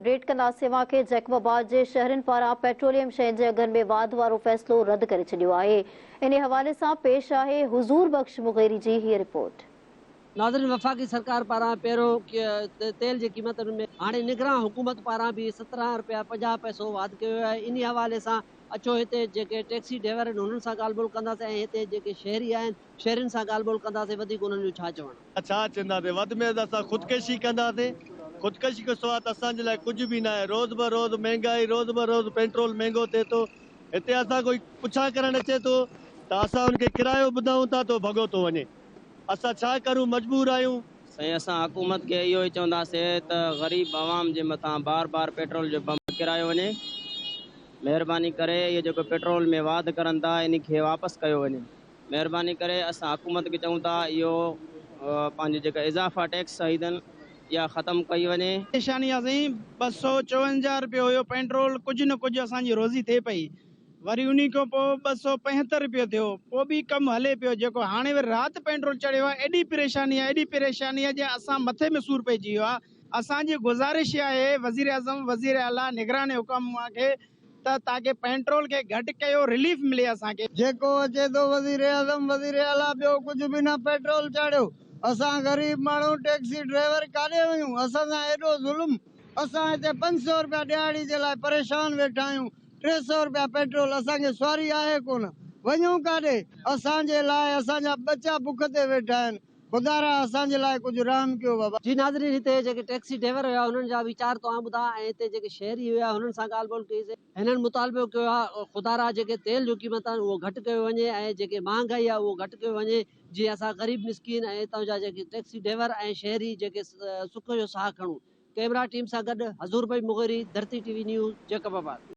Red कंदासीं के जैकबाबाद के शहरनि पारां पेट्रोलियम शयुनि जे अघनि में वाध वारो फ़ैसिलो रद्द करे छॾियो आहे। इन हवाले सां पेश आहे हुज़ूर बख्श मुग़ैरी जी हीअ रिपोर्ट। नाज़रीन, वफ़ाक़ी सरकार पारां पहिरियों तेल जी क़ीमतुनि में हाणे निगरान हुकूमत पारां भी 17 रुपया 50 पैसो वाध कयो आहे। इन हवाले सां अचो हिते जेके टैक्सी ड्राइवर आहिनि उन्हनि सां ॻाल्हि ॿोल कंदासीं ऐं हिते जेके शहरी आहिनि शहरियुनि सां ॻाल्हि ॿोल कंदासीं। वधीक उन्हनि जो छा चवणु छा चवंदासीं, वधि में वधि असां ख़ुदकशी कंदासीं। ख़ुदकशी खां सवाइ असांजे लाइ कुझु बि न आहे। रोज़ ब रोज़ महांगाई, रोज़ ब रोज़ पेट्रोल महांगो थिए थो। हिते असां कोई पुछा करणु अचे थो त असां उनखे किरायो ॿुधायूं था तो भॻो थो वञे। असां छा करूं, मजबूर आहियूं। साईं, असां हुकूमत खे इहो ई चवंदासीं त ग़रीब आवाम जे मथां बार बार पेट्रोल जो बम किरायो वञे। महिरबानी करे इहो जेको पेट्रोल में वाध करनि था इन खे वापसि कयो वञे। महिरबानी करे असां हुकूमत खे चऊं था इहो पंहिंजे जेका इज़ाफ़ा टैक्स अथनि इहा ख़तमु कई वञे। परेशानी आहे साईं, 254 रुपयो हुयो पेट्रोल, कुझु न कुझु असांजी रोज़ी थिए पई। वरी उन खां पोइ 275 रुपयो थियो, पोइ बि कमु हले पियो। जेको हाणे वरी राति पेट्रोल चढ़ियो आहे, एॾी परेशानी आहे जे असां मथे में सूर पइजी वियो आहे। असांजी गुज़ारिश आहे वज़ीर आज़म, वज़ीर आला, निगरान हुकूमत खे त ताकि पेट्रोल खे घटि कयो, रिलीफ मिले असांखे। जेको अचे थो वज़ीर आज़म, वज़ीर आला, ॿियो कुझु बि न पेट्रोल चाढ़ियो। असां ग़रीब माण्हू टैक्सी ड्राइवर काॾे वञूं? असां सां एॾो ज़ुल्म। असां हिते 500 रुपया ॾियाड़ी जे लाइ परेशान वेठा आहियूं। 300 रुपया पेट्रोल, असांखे सवारी आहे कोन, वञूं काॾे? असांजे लाइ असांजा बच्चा बुख ते वेठा आहिनि। ख़ुदा असांजे लाइ कुझु रहम कयो बाबा। जी नाज़रीन, हिते जेके टैक्सी ड्राइवर हुआ उन्हनि जा वीचार तव्हां ॿुधा ऐं हिते जेके शहरी हुआ हुननि सां ॻाल्हि ॿोल कईसीं। हिननि मुतालबो कयो आहे ख़ुदा जेके तेल जो क़ीमत आहिनि उहो घटि कयो वञे ऐं जेके महांगाई आहे उहो घटि कयो वञे, जीअं असां ग़रीब मिसकीन ऐं हितां जा जेके टैक्सी ड्राइवर ऐं शहरी जेके सुख जो साह खणूं। कैमरा टीम सां गॾु हज़ूर बख्श मुग़ैरी, धरती टीवी न्यूज़, जैकबाबाद।